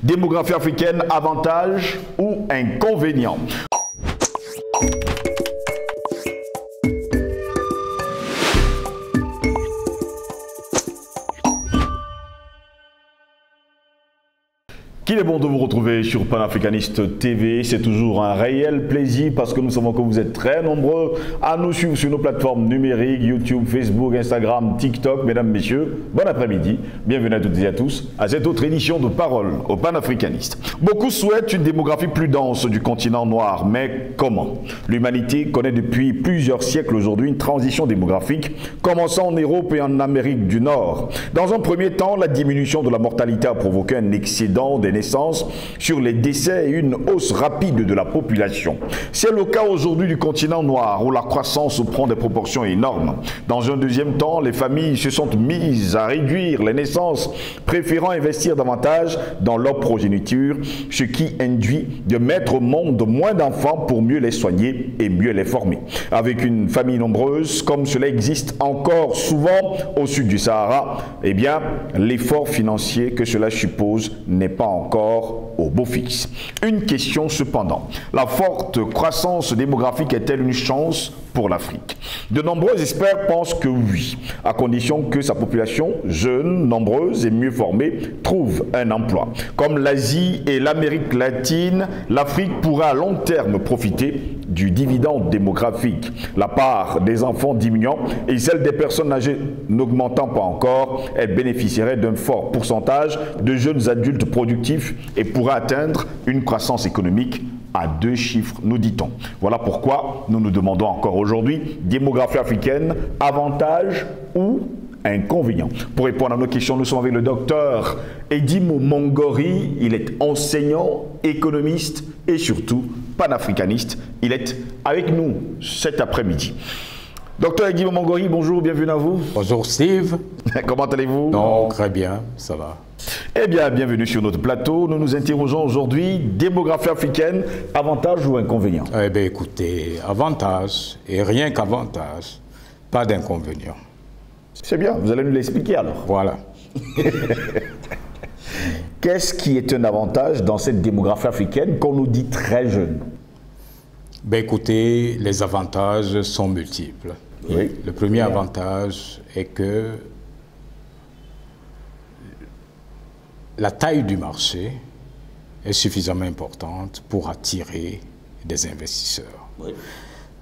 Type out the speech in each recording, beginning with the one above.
Démographie africaine, avantage ou inconvénient? Qu'il est bon de vous retrouver sur Panafricaniste TV. C'est toujours un réel plaisir parce que nous savons que vous êtes très nombreux à nous suivre sur nos plateformes numériques, YouTube, Facebook, Instagram, TikTok. Mesdames, Messieurs, bon après-midi. Bienvenue à toutes et à tous à cette autre édition de Parole aux Panafricanistes. Beaucoup souhaitent une démographie plus dense du continent noir, mais comment? L'humanité connaît depuis plusieurs siècles aujourd'hui une transition démographique, commençant en Europe et en Amérique du Nord. Dans un premier temps, la diminution de la mortalité a provoqué un excédent des naissances sur les décès et une hausse rapide de la population. C'est le cas aujourd'hui du continent noir où la croissance prend des proportions énormes. Dans un deuxième temps, les familles se sont mises à réduire les naissances, préférant investir davantage dans leur progéniture, ce qui induit de mettre au monde moins d'enfants pour mieux les soigner et mieux les former. Avec une famille nombreuse, comme cela existe encore souvent au sud du Sahara, eh bien, l'effort financier que cela suppose n'est pas encore au beau fixe. Une question cependant, la forte croissance démographique est-elle une chance pour l'Afrique? De nombreux experts pensent que oui, à condition que sa population, jeune, nombreuse et mieux formée, trouve un emploi. Comme l'Asie et l'Amérique latine, l'Afrique pourra à long terme profiter du dividende démographique. La part des enfants diminuant et celle des personnes âgées n'augmentant pas encore, elle bénéficierait d'un fort pourcentage de jeunes adultes productifs et pourra atteindre une croissance économique à 2 chiffres, nous dit-on. Voilà pourquoi nous nous demandons encore aujourd'hui, démographie africaine, avantage ou inconvénient? Pour répondre à nos questions, nous sommes avec le docteur Edimo Mongori. Il est enseignant, économiste et surtout panafricaniste. Il est avec nous cet après-midi. Docteur Edimo Mongori, bonjour, bienvenue à vous. Bonjour Steve. Comment allez-vous? Non, très bien, ça va. Eh bien, bienvenue sur notre plateau. Nous nous interrogeons aujourd'hui, démographie africaine, avantage ou inconvénient? Eh bien, écoutez, avantage, et rien qu'avantage, pas d'inconvénient. C'est bien, vous allez nous l'expliquer alors. Voilà. Qu'est-ce qui est un avantage dans cette démographie africaine qu'on nous dit très jeune? Ben écoutez, les avantages sont multiples. Oui. Le premier avantage est que la taille du marché est suffisamment importante pour attirer des investisseurs. Oui.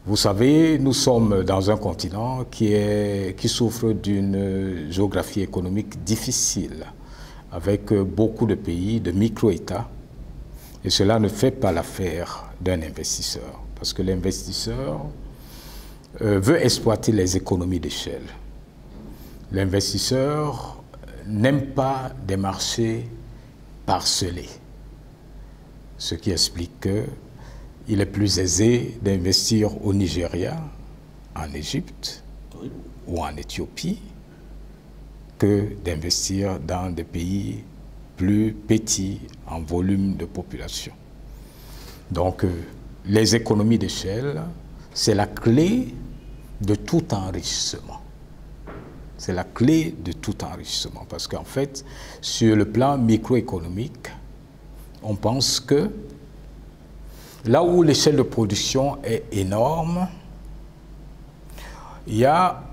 Vous savez, nous sommes dans un continent qui souffre d'une géographie économique difficile, avec beaucoup de pays, de micro-États, et cela ne fait pas l'affaire d'un investisseur, parce que l'investisseur veut exploiter les économies d'échelle. L'investisseur n'aime pas des marchés parcellés, ce qui explique qu'il est plus aisé d'investir au Nigeria, en Égypte ou en Éthiopie que d'investir dans des pays plus petits en volume de population. Donc, les économies d'échelle, c'est la clé de tout enrichissement. C'est la clé de tout enrichissement parce qu'en fait, sur le plan microéconomique, on pense que là où l'échelle de production est énorme, il y a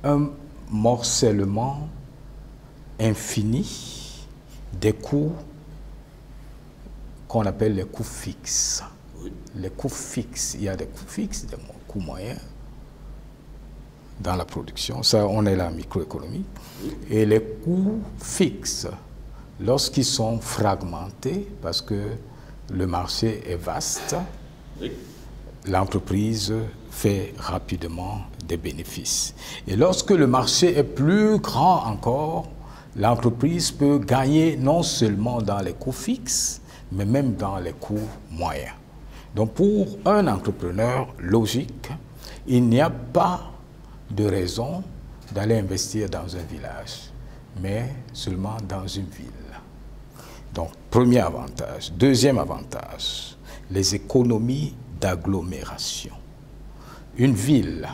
un morcellement infini des coûts qu'on appelle les coûts fixes. Les coûts fixes, il y a des coûts fixes, des coûts moyens dans la production. Ça, on est là en microéconomie. Et les coûts fixes, lorsqu'ils sont fragmentés, parce que le marché est vaste, l'entreprise fait rapidement des bénéfices. Et lorsque le marché est plus grand encore, l'entreprise peut gagner non seulement dans les coûts fixes, mais même dans les coûts moyens. Donc pour un entrepreneur logique, il n'y a pas de raison d'aller investir dans un village, mais seulement dans une ville. Donc, premier avantage. Deuxième avantage, les économies d'agglomération. Une ville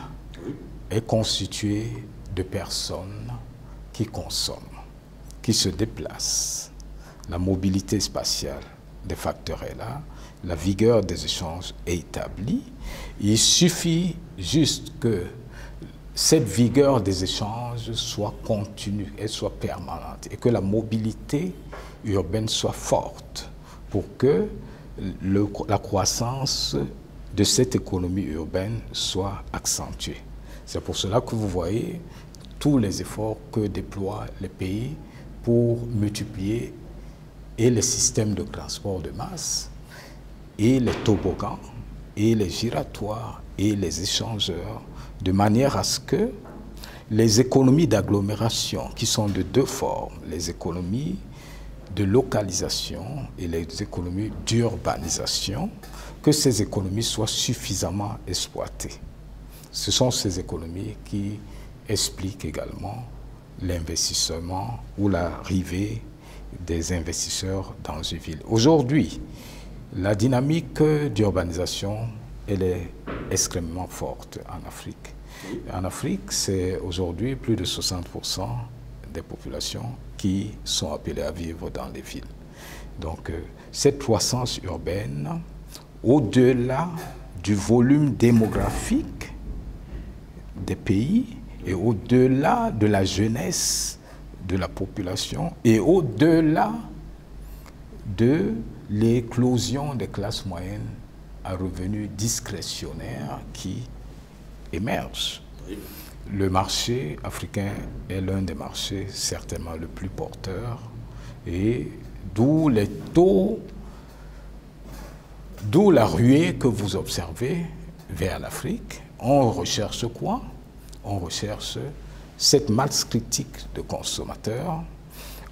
est constituée de personnes qui consomment, qui se déplacent, la mobilité spatiale des facteurs est là, la vigueur des échanges est établie. Il suffit juste que cette vigueur des échanges soit continue et soit permanente et que la mobilité urbaine soit forte pour que la croissance de cette économie urbaine soit accentuée. C'est pour cela que vous voyez tous les efforts que déploient les pays pour multiplier et les systèmes de transport de masse, et les toboggans, et les giratoires, et les échangeurs, de manière à ce que les économies d'agglomération, qui sont de deux formes, les économies de localisation et les économies d'urbanisation, que ces économies soient suffisamment exploitées. Ce sont ces économies qui expliquent également l'investissement ou l'arrivée des investisseurs dans une ville. Aujourd'hui, la dynamique d'urbanisation, elle est extrêmement forte en Afrique. En Afrique, c'est aujourd'hui plus de 60% des populations qui sont appelées à vivre dans les villes. Donc, cette croissance urbaine, au-delà du volume démographique des pays et au-delà de la jeunesse de la population et au-delà de l'éclosion des classes moyennes à revenus discrétionnaires qui émergent. Le marché africain est l'un des marchés certainement le plus porteur et d'où les taux, d'où la ruée que vous observez vers l'Afrique. On recherche quoi? On recherche cette masse critique de consommateurs.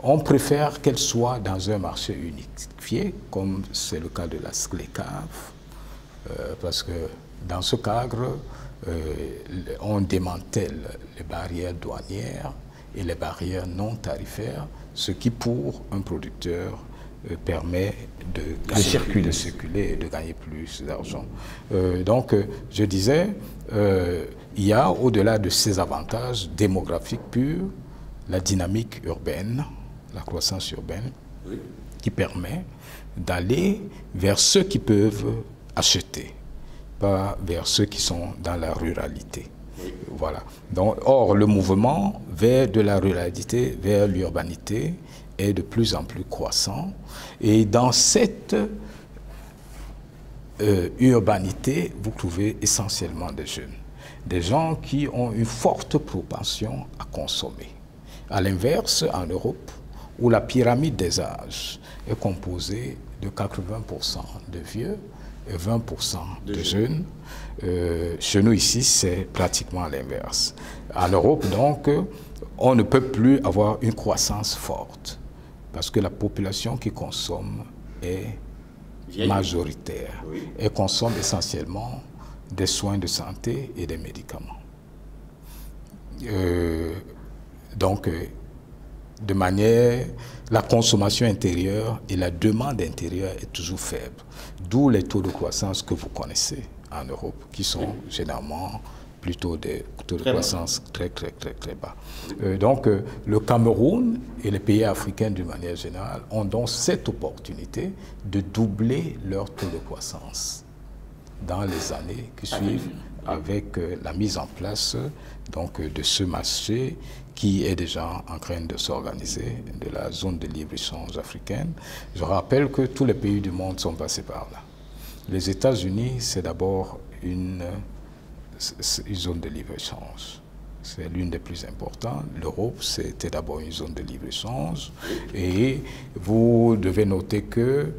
On préfère qu'elle soit dans un marché unifié, comme c'est le cas de la SCLECAF, parce que dans ce cadre, on démantèle les barrières douanières et les barrières non tarifaires, ce qui pour un producteur permet de circuler et de gagner plus d'argent. Donc, je disais, il y a au-delà de ces avantages démographiques purs, la dynamique urbaine, la croissance urbaine, qui permet d'aller vers ceux qui peuvent acheter, pas vers ceux qui sont dans la ruralité. Voilà. Donc, or, le mouvement vers de la ruralité, vers l'urbanité, est de plus en plus croissant. Et dans cette urbanité, vous trouvez essentiellement des jeunes. Des gens qui ont une forte propension à consommer. À l'inverse, en Europe, où la pyramide des âges est composée de 80% de vieux et 20% de jeunes, chez nous ici, c'est pratiquement l'inverse. En Europe, donc, on ne peut plus avoir une croissance forte parce que la population qui consomme est majoritaire et consomme essentiellement des soins de santé et des médicaments. Donc, de manière, la consommation intérieure et la demande intérieure est toujours faible. D'où les taux de croissance que vous connaissez en Europe, qui sont généralement plutôt des taux de croissance très bas. Donc, le Cameroun et les pays africains d'une manière générale ont donc cette opportunité de doubler leur taux de croissance dans les années qui suivent avec la mise en place donc, de ce marché qui est déjà en train de s'organiser, de la zone de libre-échange africaine. Je rappelle que tous les pays du monde sont passés par là. Les États-Unis, c'est d'abord une zone de libre-échange. C'est l'une des plus importantes. L'Europe, c'était d'abord une zone de libre-échange. Et vous devez noter que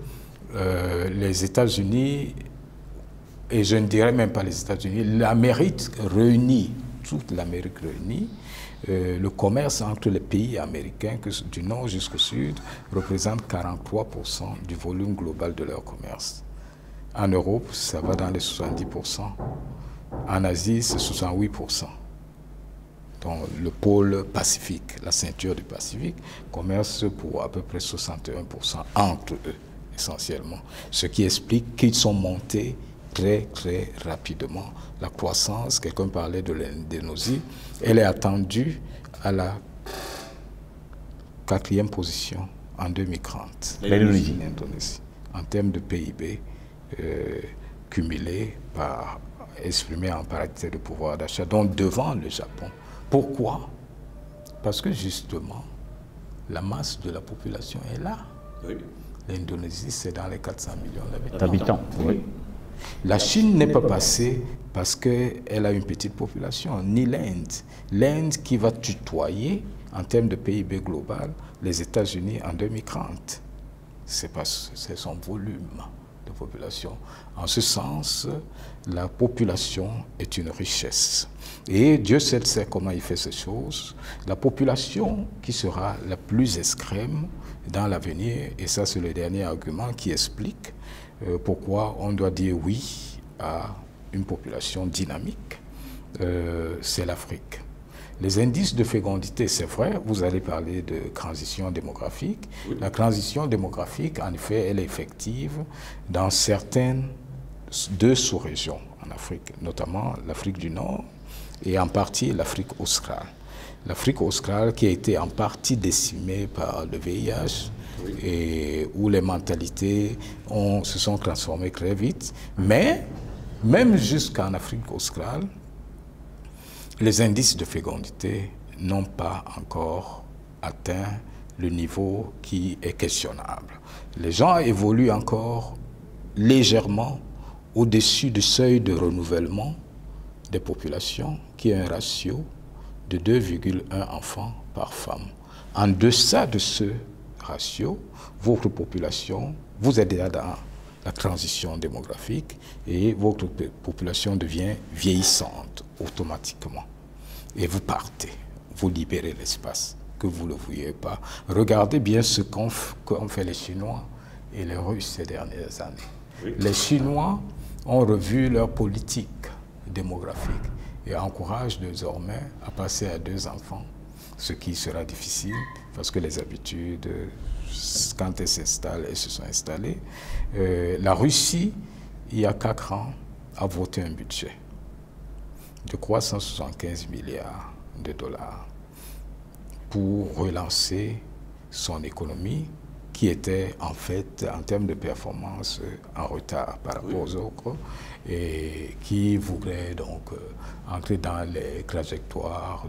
les États-Unis, et je ne dirais même pas les États-Unis, l'Amérique réunie, toute l'Amérique réunie, le commerce entre les pays américains, du nord jusqu'au sud, représente 43% du volume global de leur commerce. En Europe, ça va dans les 70%. En Asie, c'est 68%. Donc, le pôle Pacifique, la ceinture du Pacifique, commerce pour à peu près 61% entre eux, essentiellement. Ce qui explique qu'ils sont montés très rapidement. La croissance, quelqu'un parlait de l'indénosie, elle est attendue à la 4e position en 2030. L'Indonésie. En termes de PIB cumulé exprimé en parité de pouvoir d'achat, donc devant le Japon. Pourquoi? Parce que justement, la masse de la population est là. Oui. L'Indonésie, c'est dans les 400 millions d'habitants. Oui. La Chine n'est pas passée parce qu'elle a une petite population, ni l'Inde. L'Inde qui va tutoyer, en termes de PIB global, les États-Unis en 2030. C'est son volume de population. En ce sens, la population est une richesse. Et Dieu seul sait comment il fait ces choses. La population qui sera la plus extrême dans l'avenir, et ça c'est le dernier argument qui explique pourquoi on doit dire oui à une population dynamique, c'est l'Afrique. Les indices de fécondité, c'est vrai, vous allez parler de transition démographique. Oui. La transition démographique, en effet, elle est effective dans certaines 2 sous-régions en Afrique, notamment l'Afrique du Nord et en partie l'Afrique australe. L'Afrique australe qui a été en partie décimée par le VIH, oui, et où les mentalités se sont transformées très vite. Mais même jusqu'en Afrique australe, les indices de fécondité n'ont pas encore atteint le niveau qui est questionnable. Les gens évoluent encore légèrement au-dessus du seuil de renouvellement des populations, qui est un ratio de 2,1 enfants par femme. En deçà de ce ratio, votre population, vous êtes déjà dans la transition démographique et votre population devient vieillissante automatiquement. Et vous partez, vous libérez l'espace, que vous ne le vouliez pas. Regardez bien ce qu'ont fait les Chinois et les Russes ces dernières années. Oui. Les Chinois ont revu leur politique démographique et encouragent désormais à passer à 2 enfants, ce qui sera difficile parce que les habitudes, quand elles s'installent, elles se sont installées. La Russie, il y a 4 ans, a voté un budget de 375 milliards de dollars pour relancer son économie qui était en fait, en termes de performance, en retard par rapport aux autres et qui voulait donc entrer dans les trajectoires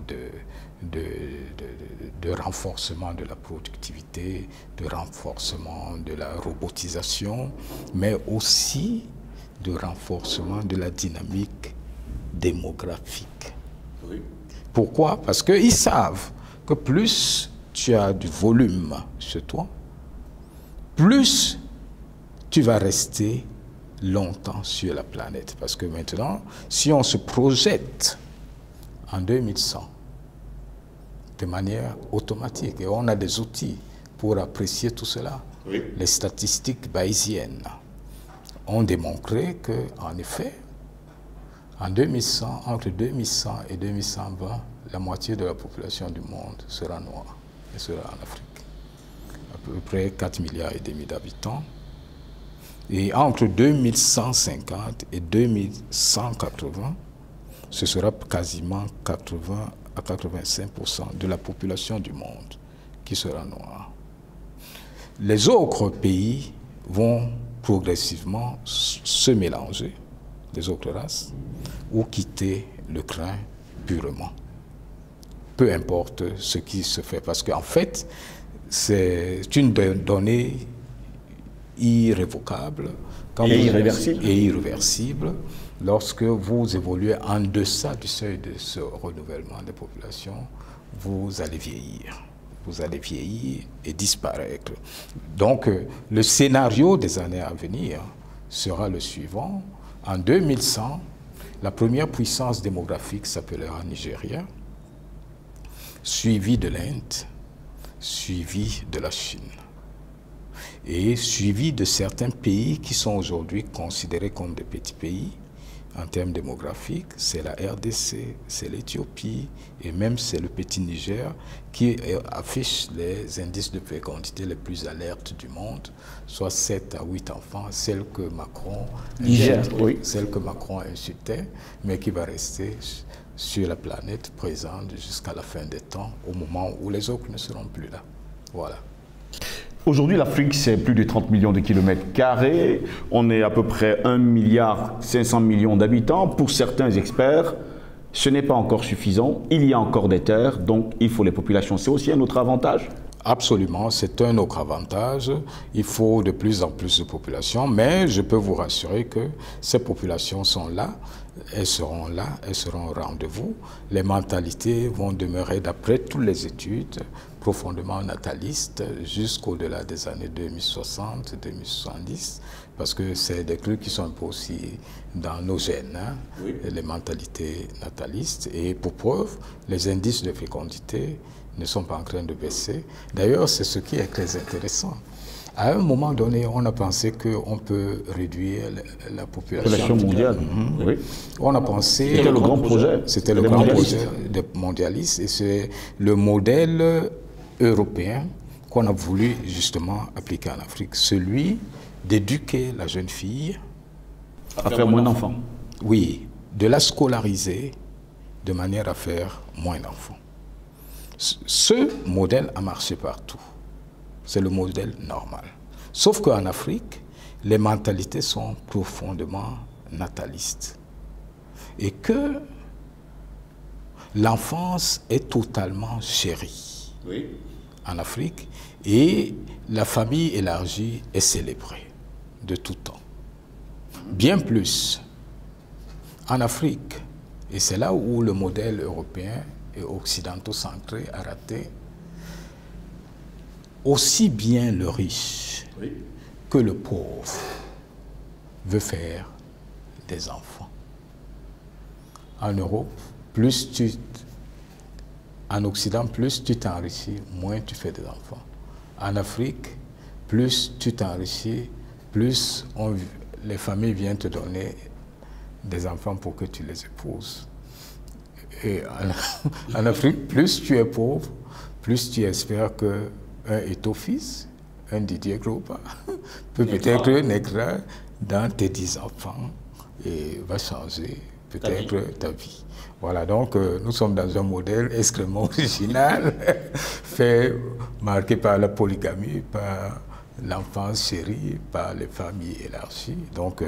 de renforcement de la productivité, de renforcement de la robotisation, mais aussi de renforcement de la dynamique démographique. Oui. Pourquoi? Parce qu'ils savent que plus tu as du volume chez toi, plus tu vas rester longtemps sur la planète. Parce que maintenant, si on se projette en 2100 de manière automatique, et on a des outils pour apprécier tout cela, oui, les statistiques bayésiennes ont démontré qu'en effet, en 2100, entre 2100 et 2120, la moitié de la population du monde sera noire et sera en Afrique. À peu près 4,5 milliards d'habitants. Et entre 2150 et 2180, ce sera quasiment 80 à 85% de la population du monde qui sera noire. Les autres pays vont progressivement se mélanger, les autres races, ou quitter le crin purement. Peu importe ce qui se fait, parce qu'en fait, c'est une donnée irrévocable et irréversible lorsque vous évoluez en deçà du seuil de ce renouvellement des populations, vous allez vieillir. Vous allez vieillir et disparaître. Donc, le scénario des années à venir sera le suivant. En 2100, la première puissance démographique s'appellera Nigeria, suivie de l'Inde, suivie de la Chine et suivie de certains pays qui sont aujourd'hui considérés comme des petits pays en termes démographiques. C'est la RDC, c'est l'Éthiopie et même c'est le petit Niger qui affiche les indices de fécondité les plus alertes du monde, soit 7 à 8 enfants, celle que Macron insultait, mais qui va rester sur la planète présente jusqu'à la fin des temps, au moment où les autres ne seront plus là. Voilà. Aujourd'hui, l'Afrique, c'est plus de 30 millions de kilomètres carrés. On est à peu près 1,5 milliard d'habitants. Pour certains experts, ce n'est pas encore suffisant. Il y a encore des terres, donc il faut les populations. C'est aussi un autre avantage. Absolument, c'est un autre avantage. Il faut de plus en plus de populations, mais je peux vous rassurer que ces populations sont là, elles seront au rendez-vous. Les mentalités vont demeurer, d'après toutes les études, profondément natalistes jusqu'au-delà des années 2060, 2070, parce que c'est des trucs qui sont un peu aussi dans nos gènes, hein, oui. Les mentalités natalistes. Et pour preuve, les indices de fécondité ne sont pas en train de baisser. D'ailleurs, c'est ce qui est très intéressant. À un moment donné, on a pensé qu'on peut réduire la population mondiale. Oui. On a pensé... C'était le grand projet. C'était le grand projet de mondialiste. Et c'est le modèle européen qu'on a voulu justement appliquer en Afrique. Celui d'éduquer la jeune fille... À faire moins d'enfants. Oui, de la scolariser de manière à faire moins d'enfants. Ce modèle a marché partout. C'est le modèle normal. Sauf qu'en Afrique, les mentalités sont profondément natalistes. Et que l'enfance est totalement chérie, oui, en Afrique. Et la famille élargie est célébrée de tout temps. Bien plus en Afrique. Et c'est là où le modèle européen et occidentaux-centré a raté. Aussi bien le riche, oui, que le pauvre veut faire des enfants. En Europe, en Occident, plus tu t'enrichis, moins tu fais des enfants. En Afrique, plus tu t'enrichis, plus les familles viennent te donner des enfants pour que tu les épouses. Et en Afrique, plus tu es pauvre, plus tu espères que un Étofils, un Didier Groupa, peut-être naîtra dans tes 10 enfants et va changer peut-être ta vie. Voilà, donc nous sommes dans un modèle extrêmement original, marqué par la polygamie, par l'enfance chérie, par les familles élargies. Donc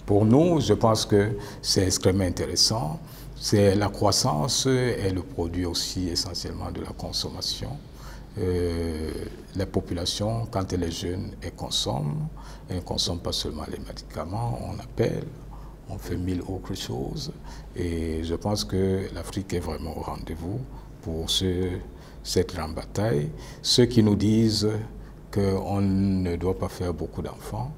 pour nous, je pense que c'est extrêmement intéressant. C'est la croissance est le produit aussi essentiellement de la consommation. La population, quand elle est jeune, elle ne consomme pas seulement les médicaments, on appelle, on fait 1000 autres choses. Et je pense que l'Afrique est vraiment au rendez-vous pour cette grande bataille. Ceux qui nous disent qu'on ne doit pas faire beaucoup d'enfants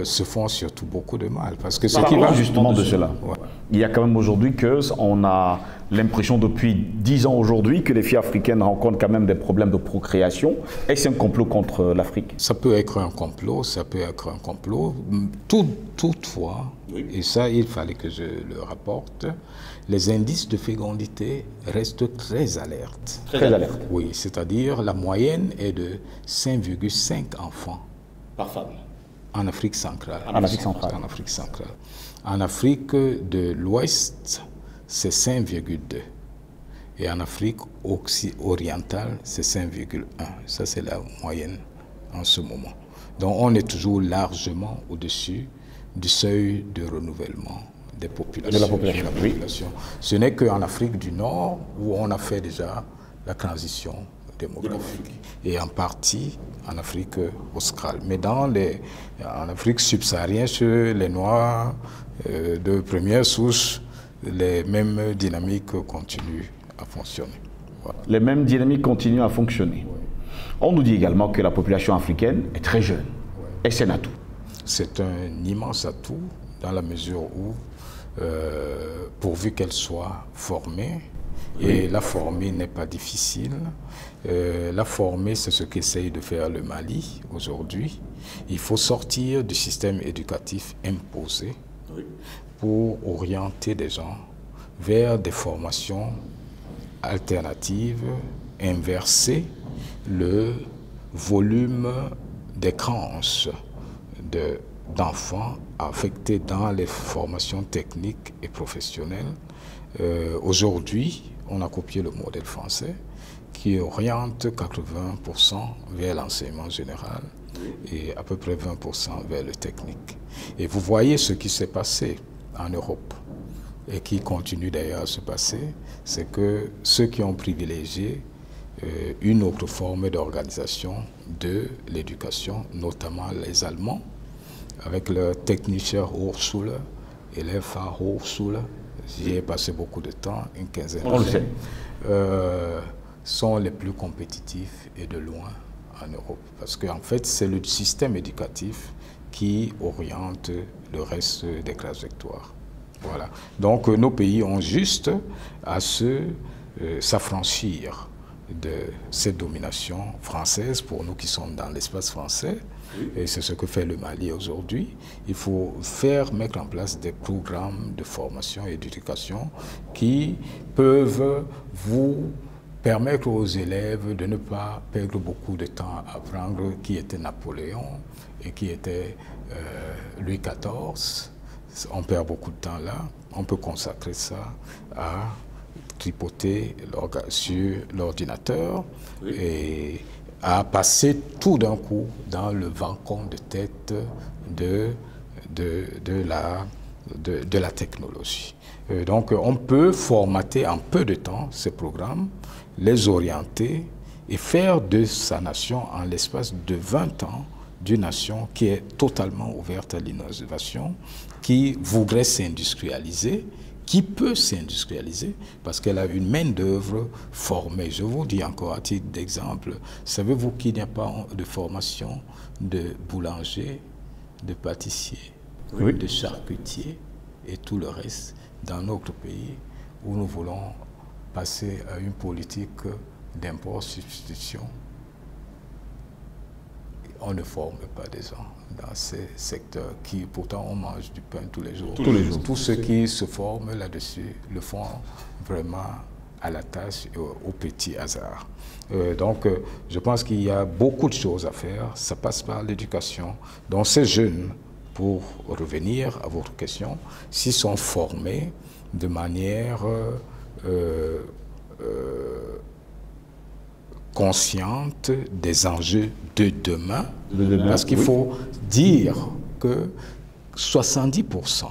se font surtout beaucoup de mal. Parce que ce qui va justement de cela. Ouais. Il y a quand même aujourd'hui qu'on a l'impression depuis 10 ans aujourd'hui que les filles africaines rencontrent quand même des problèmes de procréation. Est-ce un complot contre l'Afrique? Ça peut être un complot, ça peut être un complot. Toutefois, oui, et ça il fallait que je le rapporte, les indices de fécondité restent très alertes. Très alertes. Oui, c'est-à-dire la moyenne est de 5,5 enfants par femme. En Afrique centrale. En Afrique centrale. En Afrique centrale. En Afrique de l'Ouest, c'est 5,2. Et en Afrique orientale, c'est 5,1. Ça, c'est la moyenne en ce moment. Donc, on est toujours largement au-dessus du seuil de renouvellement des populations. De la population. Oui. Ce n'est qu'en Afrique du Nord où on a fait déjà la transition démographique. Et en partie en Afrique australe. Mais en Afrique subsaharienne, chez les Noirs de première souche, les mêmes dynamiques continuent à fonctionner. Voilà. Les mêmes dynamiques continuent à fonctionner. Oui. On nous dit également que la population africaine est très jeune. Oui. Et c'est un atout. C'est un immense atout dans la mesure où, pourvu qu'elle soit formée, oui, et la former n'est pas difficile. La former, c'est ce qu'essaye de faire le Mali aujourd'hui. Il faut sortir du système éducatif imposé, oui, pour orienter des gens vers des formations alternatives, inverser le volume des tranches d'enfants affectés dans les formations techniques et professionnelles. Aujourd'hui, on a copié le modèle français qui oriente 80% vers l'enseignement général et à peu près 20% vers le technique. Et vous voyez ce qui s'est passé en Europe et qui continue d'ailleurs à se passer, c'est que ceux qui ont privilégié une autre forme d'organisation de l'éducation, notamment les Allemands, avec leur Technische Hochschule et leur Fachhochschule, j'y ai passé beaucoup de temps, une quinzaine d'années, sont les plus compétitifs et de loin en Europe. Parce qu'en fait, c'est le système éducatif qui oriente le reste des trajectoires. Voilà. Donc nos pays ont juste à s'affranchir de cette domination française pour nous qui sommes dans l'espace français. Et c'est ce que fait le Mali aujourd'hui. Il faut mettre en place des programmes de formation et d'éducation qui peuvent vous permettre aux élèves de ne pas perdre beaucoup de temps à apprendre qui était Napoléon et qui était Louis XIV. On perd beaucoup de temps là. On peut consacrer ça à tripoter sur l'ordinateur et à passer tout d'un coup dans le wagon de tête de la technologie. Donc on peut formater en peu de temps ces programmes, les orienter et faire de sa nation en l'espace de 20 ans d'une nation qui est totalement ouverte à l'innovation, qui voudrait s'industrialiser, qui peut s'industrialiser parce qu'elle a une main-d'œuvre formée. Je vous dis encore à titre d'exemple, savez-vous qu'il n'y a pas de formation de boulanger, de pâtissier, de charcutier et tout le reste dans notre pays où nous voulons passer à une politique d'import-substitution? On ne forme pas des gens dans ces secteurs qui, pourtant, on mange du pain tous les jours. Tous ceux qui se forment là-dessus le font vraiment à la tâche et au petit hasard. Donc, je pense qu'il y a beaucoup de choses à faire. Ça passe par l'éducation. Donc, ces jeunes, pour revenir à votre question, s'ils sont formés de manière consciente des enjeux de demain, parce qu'il faut dire que 70%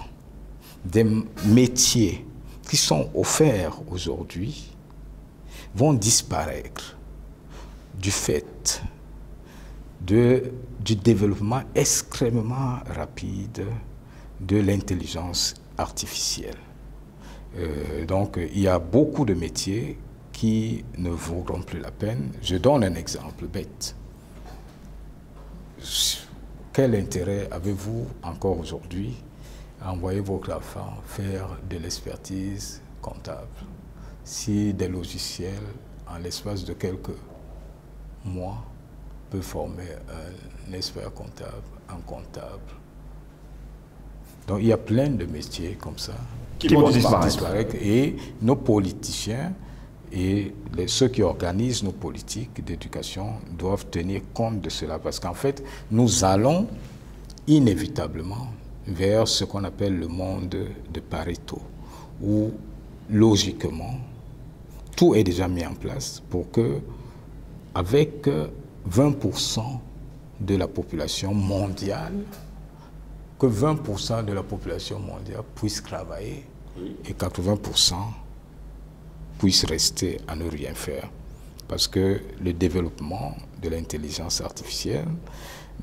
des métiers qui sont offerts aujourd'hui vont disparaître du fait du développement extrêmement rapide de l'intelligence artificielle. Donc il y a beaucoup de métiers qui ne vaudront plus la peine. Je donne un exemple bête. Quel intérêt avez-vous encore aujourd'hui à envoyer votre enfant faire de l'expertise comptable si des logiciels, en l'espace de quelques mois, peuvent former un expert comptable, un comptable? Donc il y a plein de métiers comme ça qui vont disparaître. Et nos politiciens et ceux qui organisent nos politiques d'éducation doivent tenir compte de cela parce qu'en fait, nous allons inévitablement vers ce qu'on appelle le monde de Pareto, où logiquement, tout est déjà mis en place pour que, avec 20% de la population mondiale, que 20% de la population mondiale puisse travailler et 80% puissent rester à ne rien faire. Parce que le développement de l'intelligence artificielle,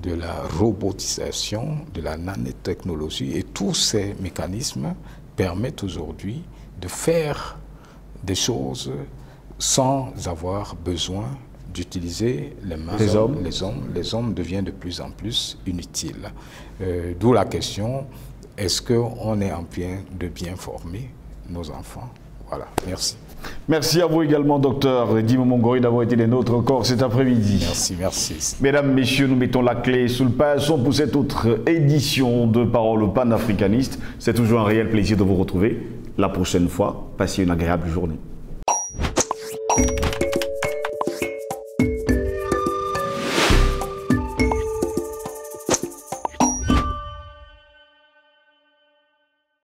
de la robotisation, de la nanotechnologie et tous ces mécanismes permettent aujourd'hui de faire des choses sans avoir besoin d'utiliser les mains. Les hommes deviennent de plus en plus inutiles. D'où la question, est-ce qu'on est en train de bien former nos enfants? Voilà, merci. Merci à vous également, docteur Dimo Mongori, d'avoir été les nôtres encore cet après-midi. Merci, merci. Mesdames, Messieurs, nous mettons la clé sous le paillasson pour cette autre édition de Paroles panafricanistes. C'est toujours un réel plaisir de vous retrouver. La prochaine fois, passez une agréable journée.